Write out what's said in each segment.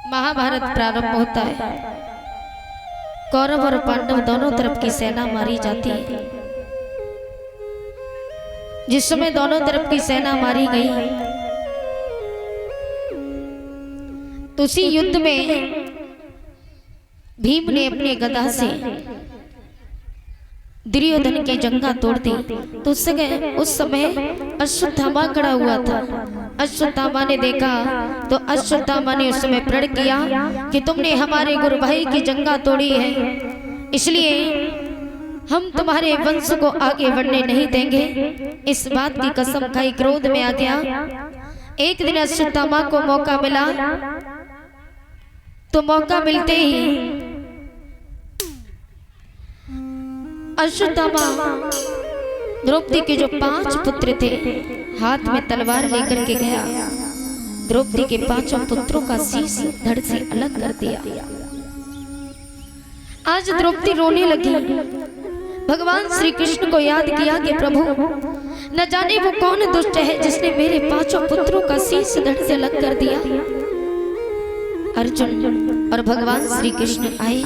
महाभारत प्रारंभ होता है। कौरव और पांडव दोनों तरफ की सेना मारी जाती है। जिस समय दोनों तरफ की सेना मारी गई तो उसी युद्ध में भीम ने अपने गदा से दुर्योधन की जंगा तोड़ दी। तो उस समय अश्वत्थामा खड़ा हुआ था। अश्वत्थामा ने देखा तो अश्वत्थामा ने उस समय प्रण किया कि तुमने हमारे गुरु भाई की जंगा तोड़ी है, इसलिए हम तुम्हारे वंश को आगे बढ़ने नहीं देंगे। इस बात की कसम खाई, क्रोध में आ गया। एक दिन अश्वत्थामा को मौका मिला तो मौका मिलते ही अश्वत्थामा द्रौपदी के जो 5 पुत्र थे हाथ में तलवार लेकर के गया। द्रौपदी के 5 पुत्रों का शीश धड़ से अलग कर दिया। आज द्रौपदी रोने लगी। भगवान श्री कृष्ण को याद किया कि प्रभु न जाने वो कौन दुष्ट है जिसने मेरे 5 पुत्रों का शीश धड़ से अलग कर दिया। अर्जुन और भगवान श्री कृष्ण आए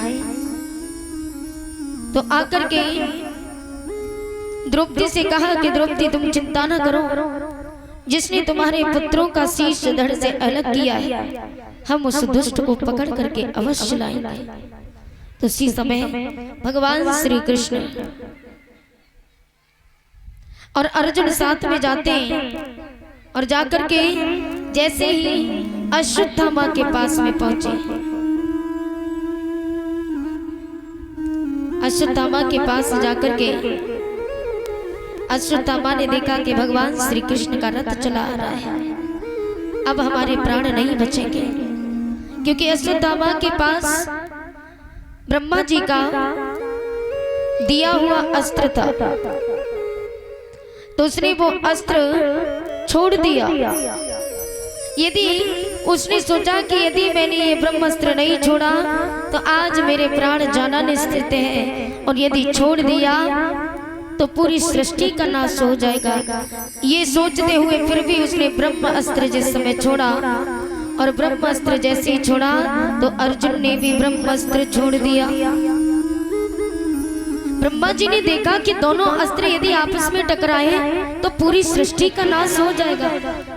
तो आकर के द्रौपदी से कहा कि द्रौपदी तुम चिंता न करो, जिसने तुम्हारे पुत्रों का शीश धड़ से अलग किया है हम उस दुष्ट को पकड़ करके अवश्य लाएंगे। तो उसी समय भगवान श्री कृष्ण और अर्जुन साथ में जाते हैं और जाकर के जैसे ही अश्वत्थामा के पास में पहुंचे, अश्वत्थामा के पास जाकर के अश्वत्थामा ने देखा कि भगवान श्री कृष्ण का रथ चला आ रहा है। अब हमारे प्राण नहीं बचेंगे, क्योंकि अश्वत्थामा के पास ब्रह्मा जी का दिया हुआ अस्त्र था। तो उसने वो अस्त्र छोड़ दिया। यदि उसने सोचा कि यदि मैंने ये ब्रह्मास्त्र नहीं छोड़ा तो आज मेरे प्राण जाना निश्चित है, और यदि छोड़ दिया तो पूरी सृष्टि का नाश हो जाएगा। ये सोचते हुए फिर भी उसने ब्रह्मास्त्र जिस समय छोड़ा, और ब्रह्मास्त्र जैसे ही छोड़ा तो अर्जुन ने भी ब्रह्मास्त्र छोड़ दिया। ब्रह्मा जी ने देखा कि दोनों अस्त्र यदि आपस में टकराए तो पूरी सृष्टि का नाश हो जाएगा।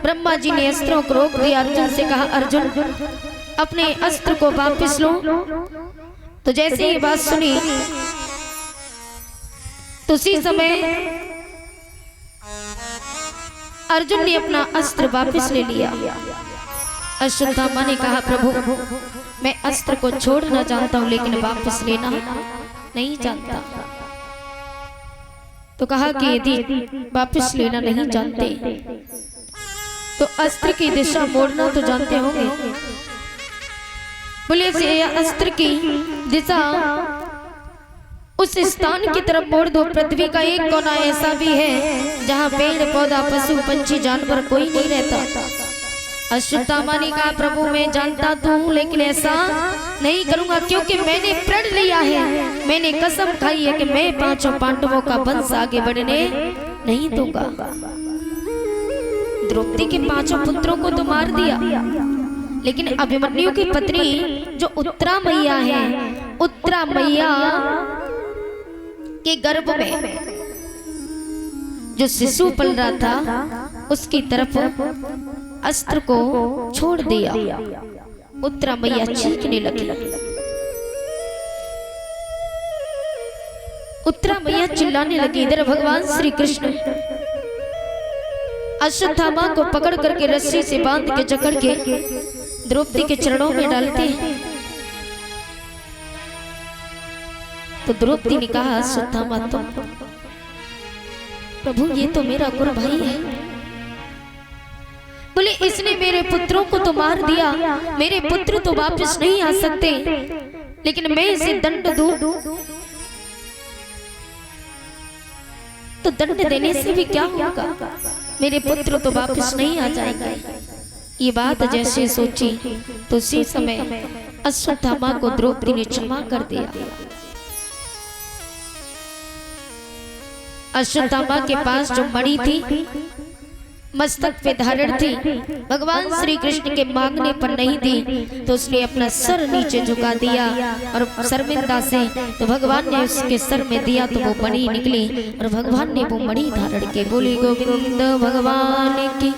ब्रह्मा जी ने अस्त्रों को रोक दिया। अर्जुन से कहा, अर्जुन अपने अस्त्र को वापस लो। तो जैसे ये बात सुनी तो उसी समय अर्जुन ने अपना अस्त्र वापस ले लिया। अश्वत्थामा ने कहा, प्रभु मैं अस्त्र को छोड़ना चाहता हूं लेकिन वापस लेना नहीं जानता। तो कहा कि यदि वापस लेना नहीं जानते तो अस्त्र की दिशा मोड़ना तो जानते होंगे। बोले से अस्त्र की दिशा उस स्थान की तरफ मोड़ दो। पृथ्वी का एक कोना ऐसा भी है जहाँ पेड़ पौधा पशु पंछी जानवर कोई नहीं रहता। अश्वत्थामा ने कहा, प्रभु मैं जानता तो हूँ लेकिन ऐसा नहीं करूंगा, क्योंकि मैंने प्रण लिया है, मैंने कसम खाई है कि मैं 5 पांडवों का वंश आगे बढ़ने नहीं दूंगा। द्रौपदी के 5 पुत्रों को तो मार दिया, लेकिन अभिमन्यु की पत्नी जो उत्तरा मैया है, उत्तरा मैया के गर्भ में जो शिशु पल रहा था उसकी तरफ अस्त्र को छोड़ दिया। उत्तरा मैया चीखने लगी। उत्तरा मैया चिल्लाने लगी। इधर भगवान श्री कृष्ण अश्वत्थामा को पकड़ करके रस्सी से बांध के जकड़ के द्रौपदी के चरणों में डालते हैं। तो द्रौपदी ने कहा, अश्वत्थामा तुम, प्रभु ये तो मेरा गुरु भाई है। बोले इसने मेरे पुत्रों को तो मार दिया, मेरे पुत्र तो वापस नहीं आ सकते, लेकिन मैं इसे दंड दूं तो दंड देने से भी क्या होगा, मेरे पुत्र तो वापस नहीं आ जाएंगे। ये बात जैसे सोची तो उसी समय अश्वत्थामा को द्रौपदी ने क्षमा कर दिया। अश्वत्थामा के पास जो मणि थी मस्तक पे धारण थी, भगवान श्री कृष्ण के मांगने पर नहीं दी तो उसने अपना सर नीचे झुका दिया और शर्मिंदा से तो भगवान ने उसके सर में दिया तो वो मणि निकली और भगवान ने वो मणि धारण के बोली गोविंद भगवान की।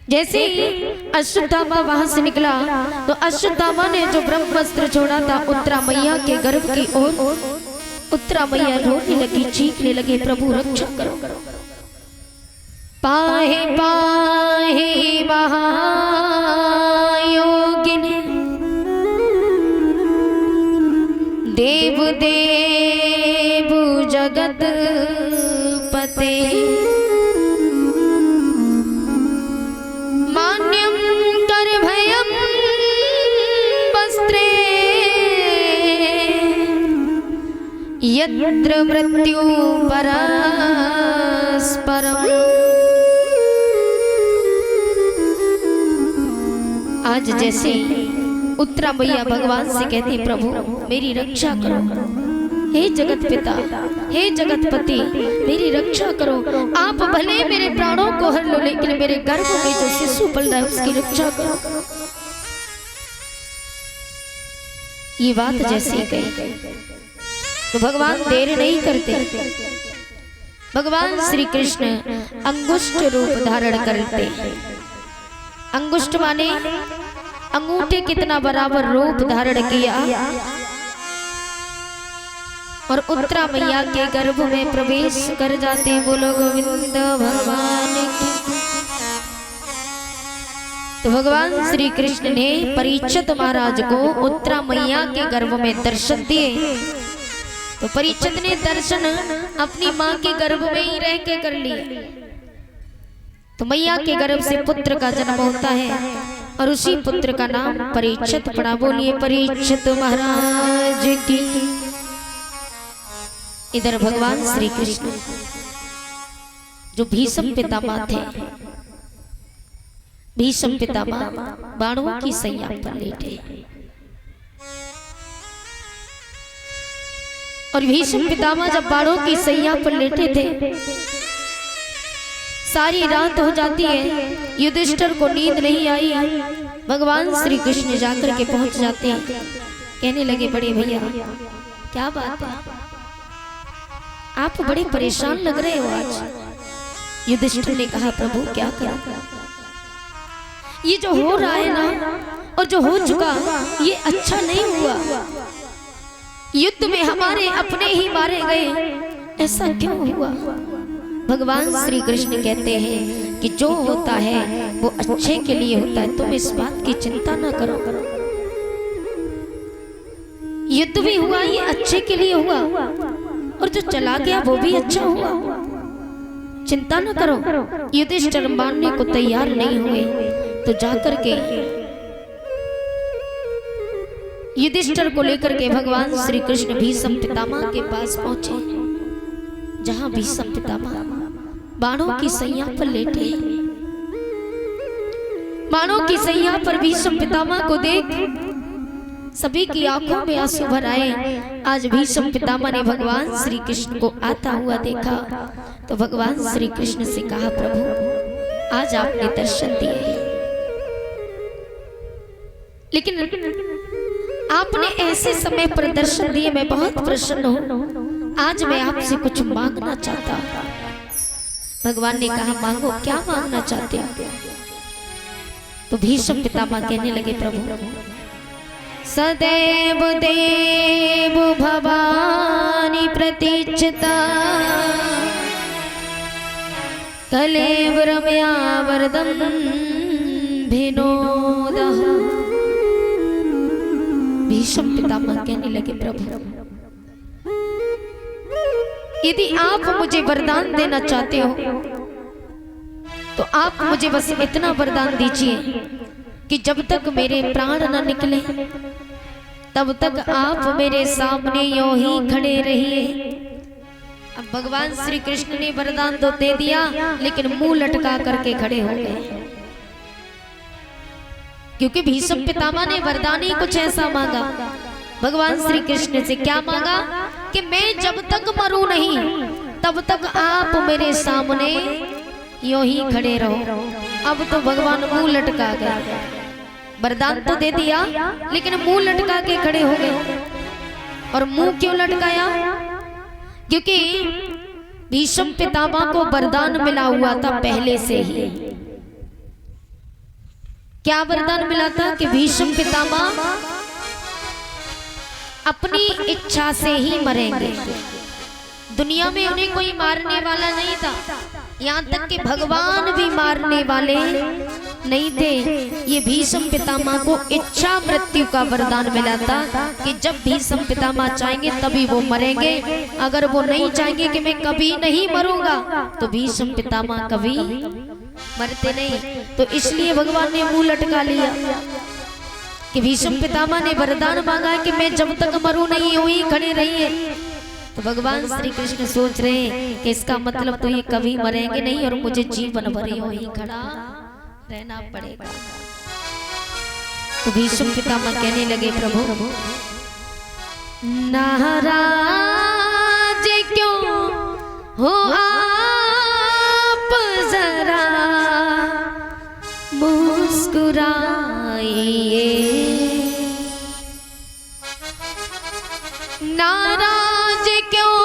जैसे ही अश्वत्थामा वहां से निकला तो अश्वत्थामा ने जो ब्रह्मास्त्र छोड़ा था उत्तरा मैया के गर्भ की ओर, उत्तरा मैया रोने लगी, चीखने लगी, प्रभु रक्षा करो। पाहे पाहे महायोगिनी देव देव जगत पते यत्र मृत्यु परस्परम्। आज जैसे उत्तरा मैया भगवान से कहती प्रभु मेरी रक्षा करो, हे जगत पिता, हे जगतपति मेरी रक्षा करो। आप भले मेरे प्राणों को हर लो लेकिन मेरे गर्भ में जो शिशु पल रहा है उसकी रक्षा करो। ये बात जैसी गई तो भगवान देर नहीं करते, भगवान श्री कृष्ण अंगुष्ठ रूप धारण करते। अंगुष्ठ माने अंगूठे कितना बराबर रूप धारण किया और उत्तरा मैया के गर्भ में प्रवेश कर जाते। बोलो गोविंद भगवान की। तो भगवान श्री कृष्ण ने परीक्षित महाराज को उत्तरा मैया के गर्भ में दर्शन दिए। तो परीक्षित ने दर्शन अपनी माँ के गर्भ में ही रह के कर लिए। तो मैया के गर्भ से पुत्र का जन्म होता है और उसी पुत्र का नाम परीक्षित पड़ा। बोलिए परीक्षित महाराज की। इधर भगवान श्री कृष्ण जो भीष्म पितामह थे, भीष्म पितामह बाणों की सैया पर लेटे और भीष्म पितामह जब बाणों की सैया पर लेटे थे सारी रात हो जाती है, युधिष्ठिर को नींद नहीं आई। भगवान श्री कृष्ण जाकर के पहुंच जाते हैं, कहने लगे बड़े भैया क्या बात है, आप बड़े परेशान लग रहे हो आज। युधिष्ठिर ने कहा प्रभु क्या करूं, ये जो हो रहा है ना और जो हो चुका ये अच्छा नहीं हुआ। युद्ध में हमारे अपने ही मारे गए, ऐसा क्यों हुआ। भगवान श्री कृष्ण कहते हैं कि जो होता है वो अच्छे के लिए होता है, तुम इस बात की चिंता ना करो। युद्ध भी हुआ ये अच्छे के लिए हुआ और जो चला गया वो भी अच्छा हुआ, चिंता ना करो। युधिष्ठिर मानने को तैयार नहीं हुए तो जाकर के युधिष्ठिर को लेकर के भगवान श्री कृष्ण भीष्म पितामह के पास पहुंचे, जहां भीष्म पितामह बाणों की सैया पर लेटे। बाणों की सैया पर भीष्म पितामह को देख सभी की आंखों में आंसू भर आए। आज भीष्म पितामह ने भगवान श्री कृष्ण को आता हुआ देखा तो भगवान श्री कृष्ण से कहा प्रभु आज आपने दर्शन दिए, लेकिन आपने ऐसे समय पर दर्शन दिए, मैं बहुत प्रसन्न हूँ। आज मैं आपसे कुछ मांगना चाहता हूँ। भगवान ने कहा मांगो, क्या मांगना चाहते हो। तो भीष्म पितामह कहने लगे प्रभु सदैव देव भवानी प्रतीक्षिता कलेव रम्या वरदम भिनोदः। भीष्म पितामह कहने लगे प्रभु यदि आप मुझे वरदान देना चाहते हो तो आप मुझे बस इतना वरदान दीजिए कि जब तक मेरे प्राण न निकले तब तक आप मेरे सामने यूं ही खड़े रहिए। अब भगवान श्री कृष्ण ने वरदान तो दे दिया लेकिन मुंह लटका करके खड़े हो गए। क्योंकि भीष्म पितामह ने वरदान ही कुछ ऐसा मांगा भगवान श्री कृष्ण से। क्या मांगा कि मैं जब तक मरूं नहीं तब तक आप मेरे सामने यूं ही खड़े रहो। अब तो भगवान मुंह लटका गए, वरदान तो दे दिया लेकिन मुंह लटका के खड़े हो गए। और मुंह क्यों लटकाया? क्योंकि भीष्म पितामह को वरदान मिला हुआ था पहले से ही। क्या वरदान मिला था कि भीष्म पितामह अपनी इच्छा से ही मरेंगे। दुनिया में उन्हें कोई मारने वाला नहीं था, यहाँ तक कि भगवान भी मारने वाले नहीं थे। ये भीष्म पितामह को इच्छा मृत्यु का वरदान मिला था कि जब भीष्म पितामह चाहेंगे तभी वो मरेंगे। अगर वो नहीं चाहेंगे कि मैं कभी नहीं मरूंगा तो भीष्म पितामह कभी मरते नहीं। तो इसलिए भगवान ने मुंह लटका लिया कि भीष्म पितामह ने वरदान मांगा कि मैं जब तक मरूं नहीं यूं ही खड़े रहिए। तो भगवान श्री कृष्ण सोच रहे हैं कि इसका मतलब तो ये कभी मरेंगे नहीं और मुझे जीवन भर यूं ही खड़ा रहना पड़ेगा। तो भीष्म पितामह कहने लगे, प्रभु नाराज क्यों हो आप, जरा मुस्कुराइए। नाराज क्यों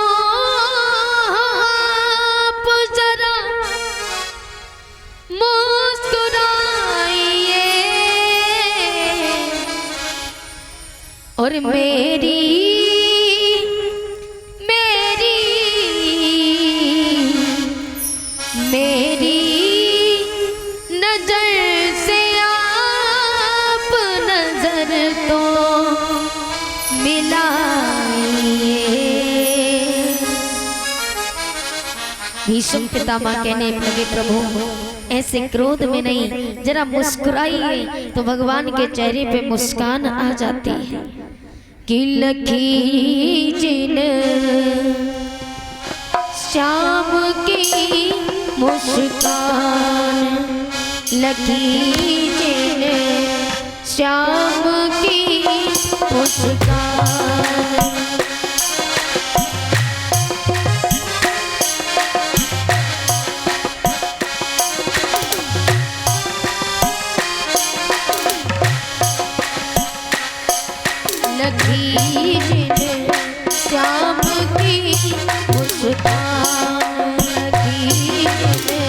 आप, जरा मुस्कुराइए। और मेरी नजर से आप नजर तो मिलाइए। भीष्म पितामह कहने लगे, प्रभु ऐसे क्रोध में नहीं, जरा मुस्कुराइए। तो भगवान के चेहरे पे मुस्कान आ जाती है कि लखी जिन श्याम की मुस्कान, लखी जिन श्याम की मुस्कान। लखी जिन श्याम की मुस्कान, लखी जिन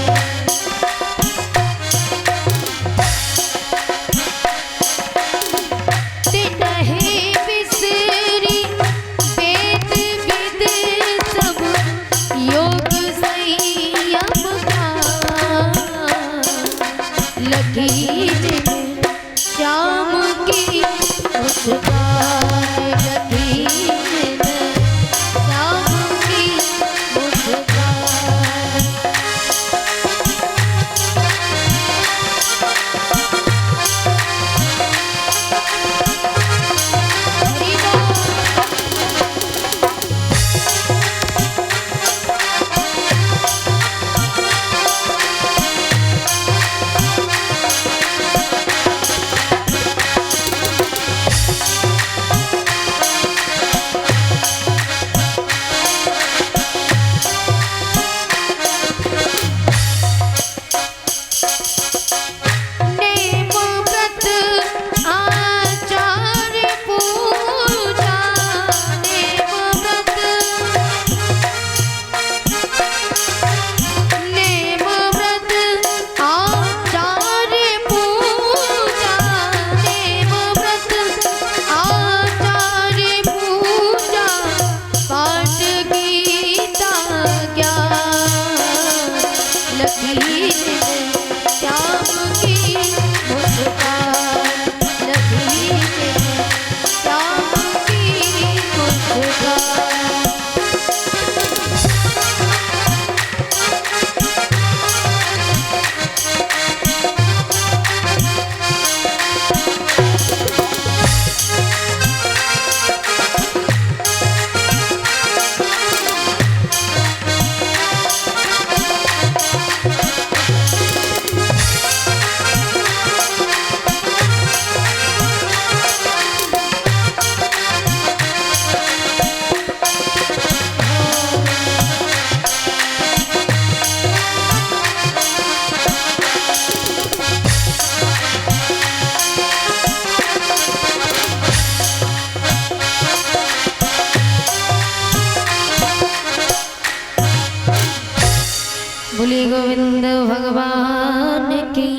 बोली गोविंद भगवान की।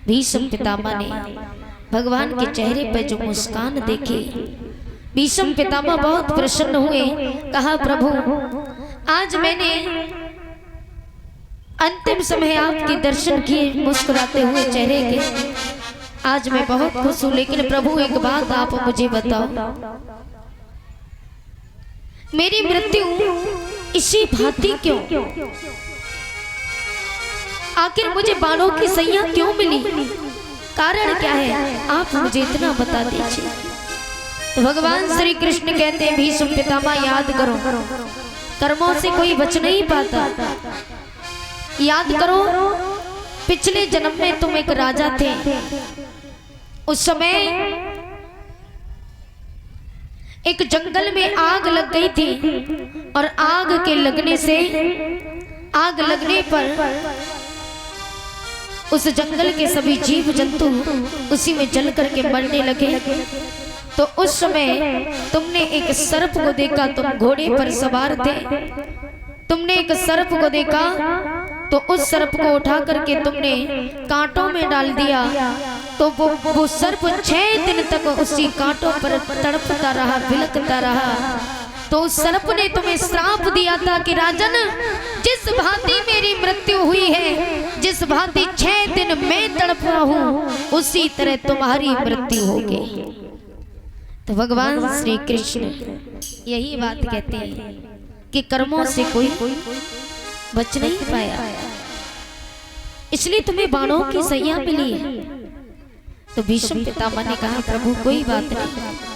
भीष्म पितामह ने भगवान के चेहरे पर जो मुस्कान देखी, भीष्म पितामह बहुत प्रसन्न हुए। कहा प्रभु आज मैंने अंतिम समय आपके दर्शन किए मुस्कुराते हुए चेहरे के, आज मैं बहुत खुश हूं। लेकिन प्रभु एक बात आप मुझे बताओ, मेरी मृत्यु इसी भांति क्यों? आखिर मुझे बाणों की सैया क्यों मिली? कारण क्या है? आप मुझे इतना बता दीजिए। तो भगवान श्री कृष्ण कहते हैं भीष्म पितामह याद करो, कर्मों से कोई बच नहीं पाता। याद करो पिछले जन्म में तुम एक राजा थे। उस समय एक जंगल में आग लग गई थी और आग के लगने से, आग लगने पर उस जंगल के सभी जीव जंतु उसी में जल करके मरने लगे। तो उस समय तुमने एक सर्प को देखा, तुम घोड़े पर सवार थे, तुमने एक सर्प को देखा तो उस सर्प को उठा करके तुमने कांटों में डाल दिया। तो वो सर्प 6 दिन तक उसी कांटों पर तड़पता रहा, बिलखता रहा। तो उस सर्प ने तुम्हें श्राप दिया था कि राजन, जिस भांति मेरी मृत्यु हुई है, जिस भांति 6 दिन मैं तड़पा हूँ, उसी तरह तुम्हारी मृत्यु होगी। तो भगवान श्री कृष्ण यही बात कहते हैं कि कर्मों से कोई बच नहीं पाया, इसलिए तुम्हें बाणों की सैया मिली है। तो भीष्म पितामह ने कहा प्रभु कोई बात नहीं,